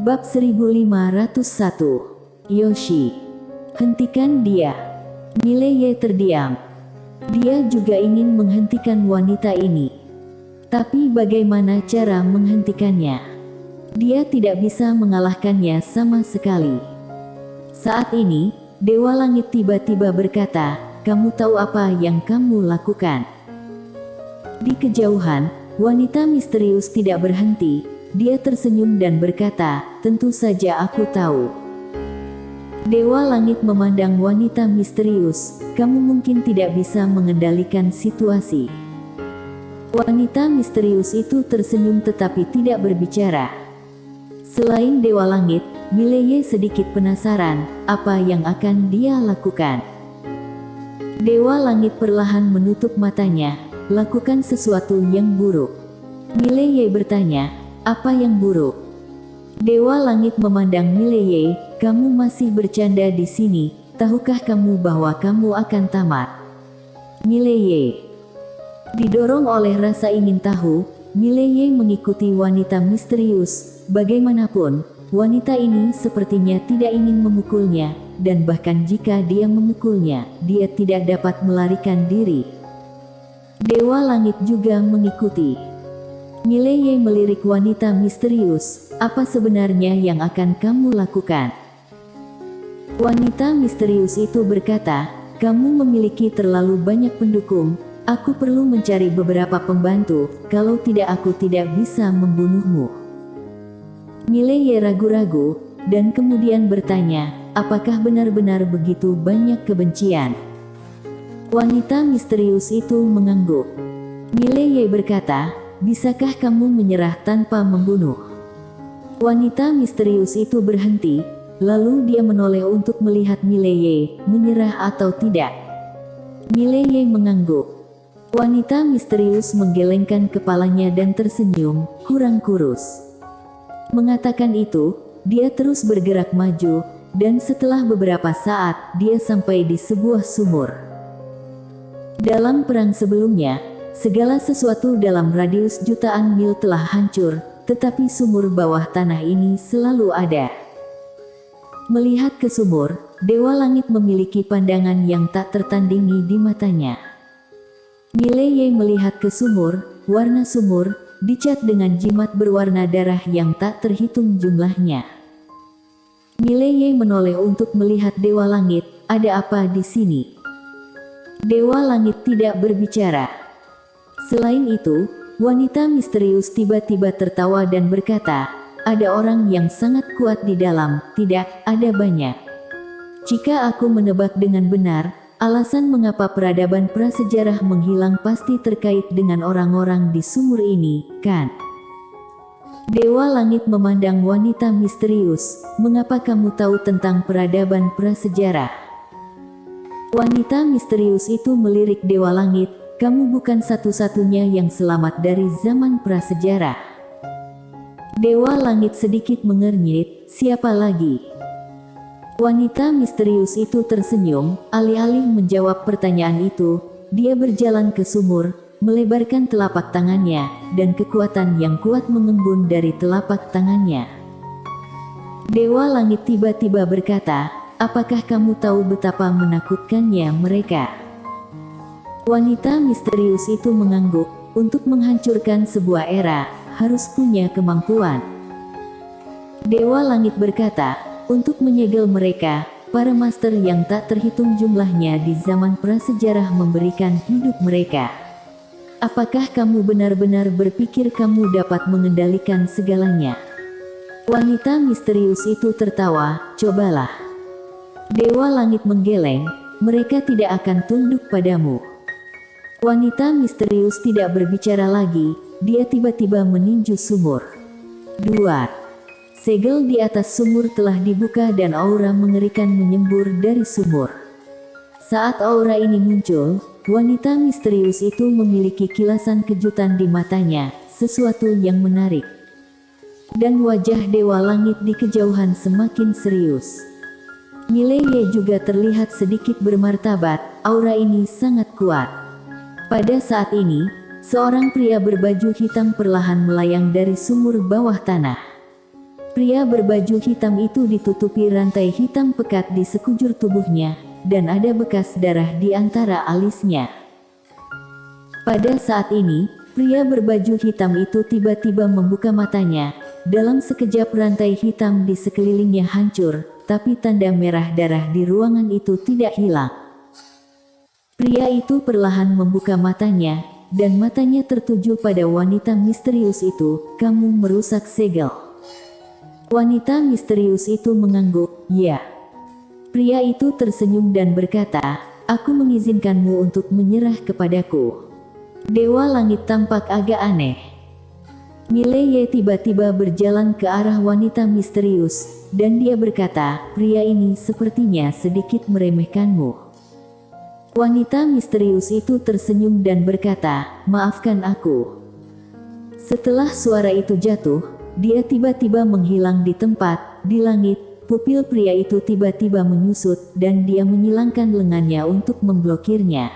Bab 1501. Yoshi. Hentikan dia. Mileye terdiam. Dia juga ingin menghentikan wanita ini. Tapi bagaimana cara menghentikannya? Dia tidak bisa mengalahkannya sama sekali. Saat ini, Dewa Langit tiba-tiba berkata, "Kamu tahu apa yang kamu lakukan?" Di kejauhan, wanita misterius tidak berhenti. Dia tersenyum dan berkata, "Tentu saja aku tahu." Dewa Langit memandang wanita misterius, "Kamu mungkin tidak bisa mengendalikan situasi." Wanita misterius itu tersenyum tetapi tidak berbicara. Selain Dewa Langit, Mileye sedikit penasaran, apa yang akan dia lakukan. Dewa Langit perlahan menutup matanya, "Lakukan sesuatu yang buruk." Mileye bertanya, "Apa yang buruk?" Dewa Langit memandang Mileye, "Kamu masih bercanda di sini, tahukah kamu bahwa kamu akan tamat?" Mileye didorong oleh rasa ingin tahu, Mileye mengikuti wanita misterius. Bagaimanapun, wanita ini sepertinya tidak ingin memukulnya, dan bahkan jika dia memukulnya, dia tidak dapat melarikan diri. Dewa Langit juga mengikuti. Mileye melirik wanita misterius, "Apa sebenarnya yang akan kamu lakukan?" Wanita misterius itu berkata, "Kamu memiliki terlalu banyak pendukung, aku perlu mencari beberapa pembantu, kalau tidak aku tidak bisa membunuhmu." Mileye ragu-ragu, dan kemudian bertanya, "Apakah benar-benar begitu banyak kebencian?" Wanita misterius itu mengangguk. Mileye berkata, "Bisakah kamu menyerah tanpa membunuh?" Wanita misterius itu berhenti, lalu dia menoleh untuk melihat Mileye, menyerah atau tidak. Mileye mengangguk. Wanita misterius menggelengkan kepalanya dan tersenyum, kurang kurus. Mengatakan itu, dia terus bergerak maju, dan setelah beberapa saat, dia sampai di sebuah sumur. Dalam perang sebelumnya, segala sesuatu dalam radius jutaan mil telah hancur, tetapi sumur bawah tanah ini selalu ada. Melihat ke sumur, Dewa Langit memiliki pandangan yang tak tertandingi di matanya. Mileye melihat ke sumur, warna sumur dicat dengan jimat berwarna darah yang tak terhitung jumlahnya. Mileye menoleh untuk melihat Dewa Langit, "Ada apa di sini?" Dewa Langit tidak berbicara. Selain itu, wanita misterius tiba-tiba tertawa dan berkata, "Ada orang yang sangat kuat di dalam." "Tidak, ada banyak. Jika aku menebak dengan benar, alasan mengapa peradaban prasejarah menghilang pasti terkait dengan orang-orang di sumur ini, kan?" Dewa Langit memandang wanita misterius, "Mengapa kamu tahu tentang peradaban prasejarah?" Wanita misterius itu melirik Dewa Langit, "Kamu bukan satu-satunya yang selamat dari zaman prasejarah." Dewa Langit sedikit mengernyit, "Siapa lagi?" Wanita misterius itu tersenyum, alih-alih menjawab pertanyaan itu, dia berjalan ke sumur, melebarkan telapak tangannya, dan kekuatan yang kuat mengembun dari telapak tangannya. Dewa Langit tiba-tiba berkata, "Apakah kamu tahu betapa menakutkannya mereka?" Wanita misterius itu mengangguk, "Untuk menghancurkan sebuah era, harus punya kemampuan." Dewa Langit berkata, "Untuk menyegel mereka, para master yang tak terhitung jumlahnya di zaman prasejarah memberikan hidup mereka. Apakah kamu benar-benar berpikir kamu dapat mengendalikan segalanya?" Wanita misterius itu tertawa, "Cobalah." Dewa Langit menggeleng, "Mereka tidak akan tunduk padamu." Wanita misterius tidak berbicara lagi, dia tiba-tiba meninju sumur. Duar. Segel di atas sumur telah dibuka dan aura mengerikan menyembur dari sumur. Saat aura ini muncul, wanita misterius itu memiliki kilasan kejutan di matanya, sesuatu yang menarik. Dan wajah Dewa Langit di kejauhan semakin serius. Mileye juga terlihat sedikit bermartabat, aura ini sangat kuat. Pada saat ini, seorang pria berbaju hitam perlahan melayang dari sumur bawah tanah. Pria berbaju hitam itu ditutupi rantai hitam pekat di sekujur tubuhnya, dan ada bekas darah di antara alisnya. Pada saat ini, pria berbaju hitam itu tiba-tiba membuka matanya. Dalam sekejap rantai hitam di sekelilingnya hancur, tapi tanda merah darah di ruangan itu tidak hilang. Pria itu perlahan membuka matanya, dan matanya tertuju pada wanita misterius itu. "Kamu merusak segel." Wanita misterius itu mengangguk, "Ya." Pria itu tersenyum dan berkata, "Aku mengizinkanmu untuk menyerah kepadaku." Dewa langit tampak agak aneh. Mileye tiba-tiba berjalan ke arah wanita misterius, dan dia berkata, "Pria ini sepertinya sedikit meremehkanmu." Wanita misterius itu tersenyum dan berkata, "Maafkan aku." Setelah suara itu jatuh, dia tiba-tiba menghilang di tempat. Di langit, pupil pria itu tiba-tiba menyusut, dan dia menyilangkan lengannya untuk memblokirnya.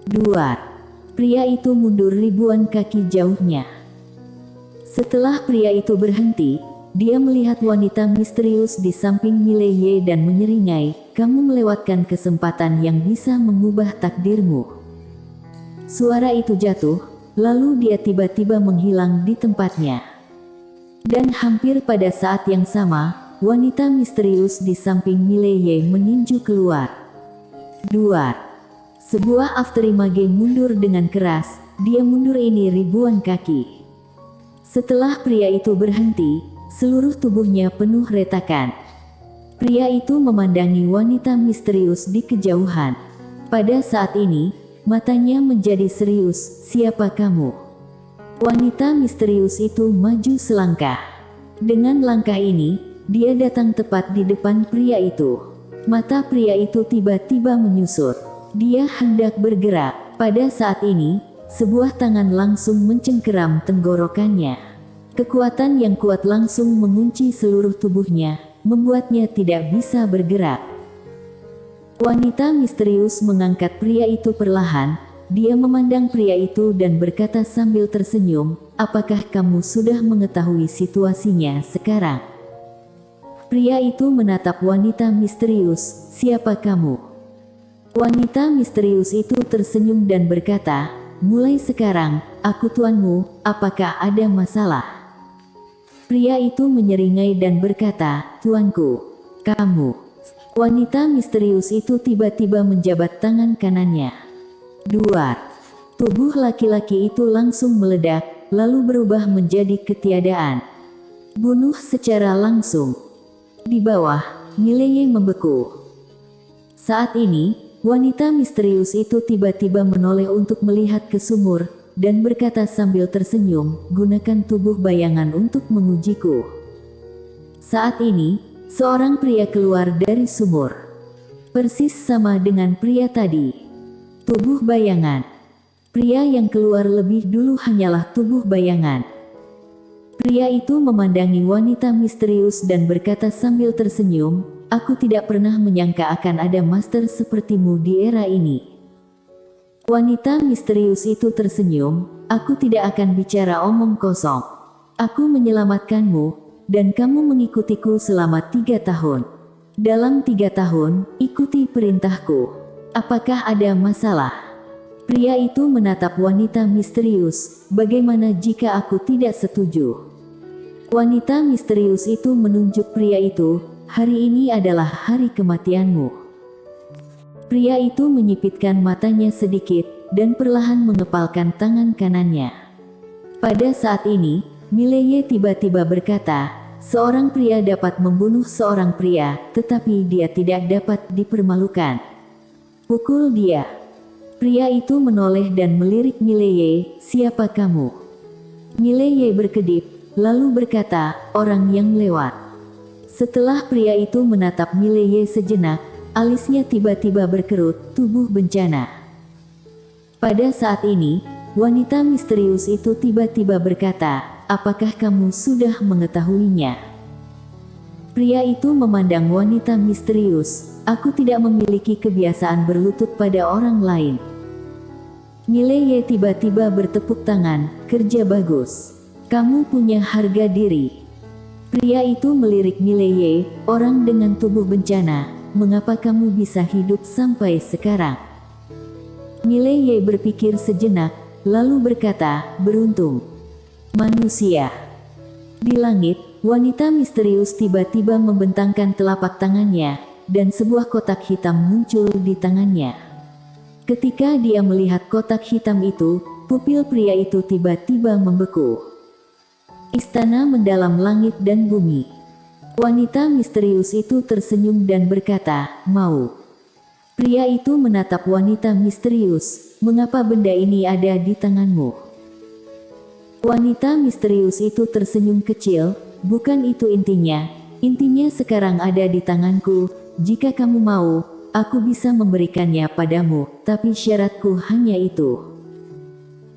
Duar. Pria itu mundur ribuan kaki jauhnya. Setelah pria itu berhenti, dia melihat wanita misterius di samping Mileye dan menyeringai, "Kamu melewatkan kesempatan yang bisa mengubah takdirmu." Suara itu jatuh, lalu dia tiba-tiba menghilang di tempatnya. Dan hampir pada saat yang sama, wanita misterius di samping Mileye meninju keluar. Duar. Sebuah afterimage mundur dengan keras, dia mundur ini ribuan kaki. Setelah pria itu berhenti, seluruh tubuhnya penuh retakan. Pria itu memandangi wanita misterius di kejauhan. Pada saat ini, matanya menjadi serius. "Siapa kamu?" Wanita misterius itu maju selangkah. Dengan langkah ini, dia datang tepat di depan pria itu. Mata pria itu tiba-tiba menyusut. Dia hendak bergerak. Pada saat ini, sebuah tangan langsung mencengkeram tenggorokannya. Kekuatan yang kuat langsung mengunci seluruh tubuhnya, membuatnya tidak bisa bergerak. Wanita misterius mengangkat pria itu perlahan. Dia memandang pria itu dan berkata sambil tersenyum, "Apakah kamu sudah mengetahui situasinya sekarang?" Pria itu menatap wanita misterius, "Siapa kamu?" Wanita misterius itu tersenyum dan berkata, "Mulai sekarang, aku tuanmu, apakah ada masalah?" Pria itu menyeringai dan berkata, "Tuanku, kamu." Wanita misterius itu tiba-tiba menjabat tangan kanannya. Duar. Tubuh laki-laki itu langsung meledak, lalu berubah menjadi ketiadaan. Bunuh secara langsung. Di bawah, Mileye membeku. Saat ini, wanita misterius itu tiba-tiba menoleh untuk melihat ke sumur, dan berkata sambil tersenyum, "Gunakan tubuh bayangan untuk mengujiku." Saat ini, seorang pria keluar dari sumur. Persis sama dengan pria tadi. Tubuh bayangan. Pria yang keluar lebih dulu hanyalah tubuh bayangan. Pria itu memandangi wanita misterius dan berkata sambil tersenyum, "Aku tidak pernah menyangka akan ada master sepertimu di era ini." Wanita misterius itu tersenyum, "Aku tidak akan bicara omong kosong. Aku menyelamatkanmu, dan kamu mengikutiku selama 3 tahun. Dalam 3 tahun, ikuti perintahku. Apakah ada masalah?" Pria itu menatap wanita misterius, "Bagaimana jika aku tidak setuju?" Wanita misterius itu menunjuk pria itu, "Hari ini adalah hari kematianmu." Pria itu menyipitkan matanya sedikit, dan perlahan mengepalkan tangan kanannya. Pada saat ini, Mileye tiba-tiba berkata, "Seorang pria dapat membunuh seorang pria, tetapi dia tidak dapat dipermalukan. Pukul dia." Pria itu menoleh dan melirik Mileye, "Siapa kamu?" Mileye berkedip, lalu berkata, "Orang yang lewat." Setelah pria itu menatap Mileye sejenak, alisnya tiba-tiba berkerut, tubuh bencana. Pada saat ini, wanita misterius itu tiba-tiba berkata, "Apakah kamu sudah mengetahuinya?" Pria itu memandang wanita misterius, "Aku tidak memiliki kebiasaan berlutut pada orang lain." Mileye tiba-tiba bertepuk tangan, "Kerja bagus. Kamu punya harga diri." Pria itu melirik Mileye, orang dengan tubuh bencana, mengapa kamu bisa hidup sampai sekarang? Mileye berpikir sejenak, lalu berkata, beruntung. Manusia. Di langit, wanita misterius tiba-tiba membentangkan telapak tangannya, dan sebuah kotak hitam muncul di tangannya. Ketika dia melihat kotak hitam itu, pupil pria itu tiba-tiba membeku. Istana mendalam langit dan bumi. Wanita misterius itu tersenyum dan berkata, mau. Pria itu menatap wanita misterius, mengapa benda ini ada di tanganmu? Wanita misterius itu tersenyum kecil, bukan itu intinya. Intinya sekarang ada di tanganku, jika kamu mau, aku bisa memberikannya padamu, tapi syaratku hanya itu.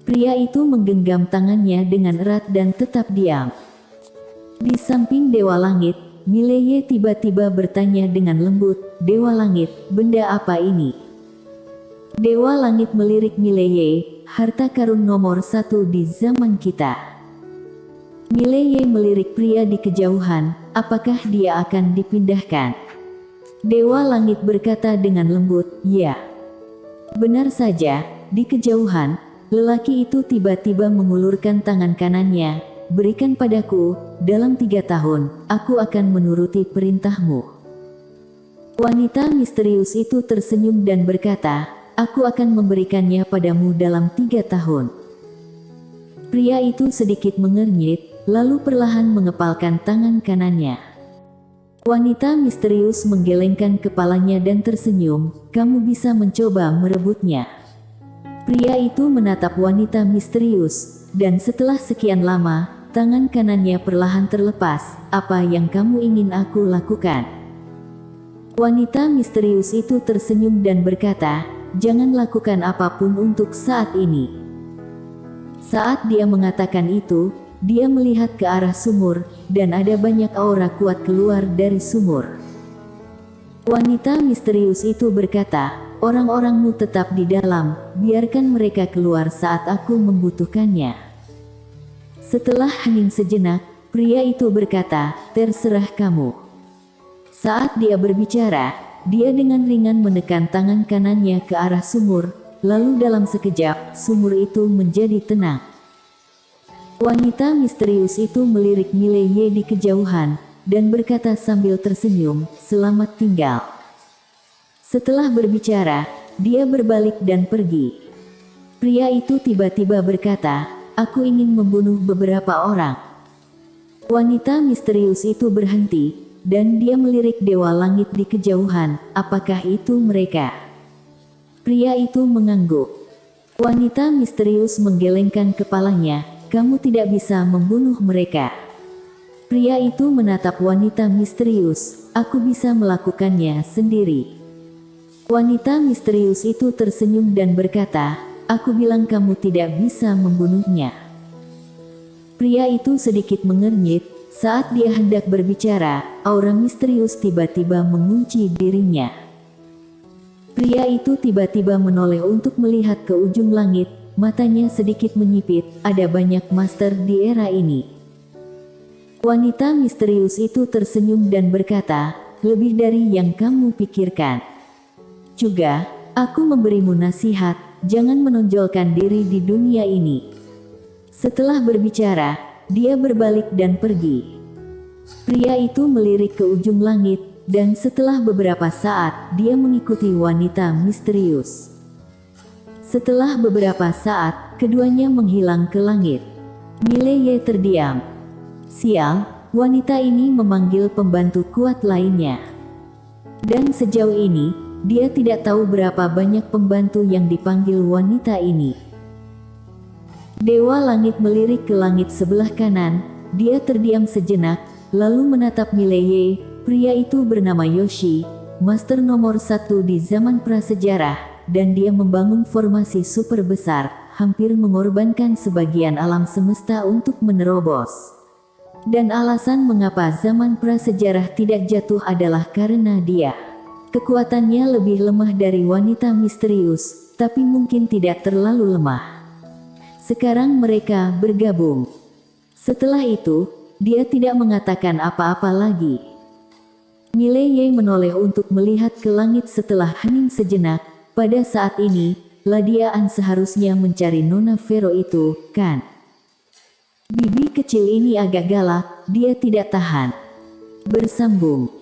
Pria itu menggenggam tangannya dengan erat dan tetap diam. Di samping Dewa Langit, Mileye tiba-tiba bertanya dengan lembut, Dewa Langit, benda apa ini? Dewa Langit melirik Mileye, harta karun nomor 1 di zaman kita. Mileye melirik pria di kejauhan, apakah dia akan dipindahkan? Dewa Langit berkata dengan lembut, ya. Benar saja, di kejauhan, lelaki itu tiba-tiba mengulurkan tangan kanannya, berikan padaku, dalam 3 tahun, aku akan menuruti perintahmu. Wanita misterius itu tersenyum dan berkata, aku akan memberikannya padamu dalam 3 tahun. Pria itu sedikit mengernyit, lalu perlahan mengepalkan tangan kanannya. Wanita misterius menggelengkan kepalanya dan tersenyum, kamu bisa mencoba merebutnya. Pria itu menatap wanita misterius, dan setelah sekian lama, tangan kanannya perlahan terlepas, apa yang kamu ingin aku lakukan? Wanita misterius itu tersenyum dan berkata, jangan lakukan apapun untuk saat ini. Saat dia mengatakan itu, dia melihat ke arah sumur, dan ada banyak aura kuat keluar dari sumur. Wanita misterius itu berkata, orang-orangmu tetap di dalam, biarkan mereka keluar saat aku membutuhkannya. Setelah hening sejenak, pria itu berkata, terserah kamu. Saat dia berbicara, dia dengan ringan menekan tangan kanannya ke arah sumur, lalu dalam sekejap, sumur itu menjadi tenang. Wanita misterius itu melirik Mileye di kejauhan, dan berkata sambil tersenyum, selamat tinggal. Setelah berbicara, dia berbalik dan pergi. Pria itu tiba-tiba berkata, aku ingin membunuh beberapa orang. Wanita misterius itu berhenti, dan dia melirik Dewa Langit di kejauhan, apakah itu mereka? Pria itu mengangguk. Wanita misterius menggelengkan kepalanya, kamu tidak bisa membunuh mereka. Pria itu menatap wanita misterius, aku bisa melakukannya sendiri. Wanita misterius itu tersenyum dan berkata, aku bilang kamu tidak bisa membunuhnya. Pria itu sedikit mengernyit, saat dia hendak berbicara, aura misterius tiba-tiba mengunci dirinya. Pria itu tiba-tiba menoleh untuk melihat ke ujung langit, matanya sedikit menyipit, ada banyak master di era ini. Wanita misterius itu tersenyum dan berkata, lebih dari yang kamu pikirkan. Juga, aku memberimu nasihat, jangan menonjolkan diri di dunia ini. Setelah berbicara, dia berbalik dan pergi. Pria itu melirik ke ujung langit, dan setelah beberapa saat, dia mengikuti wanita misterius. Setelah beberapa saat, keduanya menghilang ke langit. Mileye terdiam. Sial, wanita ini memanggil pembantu kuat lainnya. Dan sejauh ini, dia tidak tahu berapa banyak pembantu yang dipanggil wanita ini. Dewa Langit melirik ke langit sebelah kanan, dia terdiam sejenak, lalu menatap Mileye, pria itu bernama Yoshi, master nomor 1 di zaman prasejarah, dan dia membangun formasi super besar, hampir mengorbankan sebagian alam semesta untuk menerobos. Dan alasan mengapa zaman prasejarah tidak jatuh adalah karena dia. Kekuatannya lebih lemah dari wanita misterius, tapi mungkin tidak terlalu lemah. Sekarang mereka bergabung. Setelah itu, dia tidak mengatakan apa-apa lagi. Mileye menoleh untuk melihat ke langit setelah hening sejenak. Pada saat ini, Ladiaan seharusnya mencari Nona Vero itu, kan? Bibi kecil ini agak galak, dia tidak tahan. Bersambung.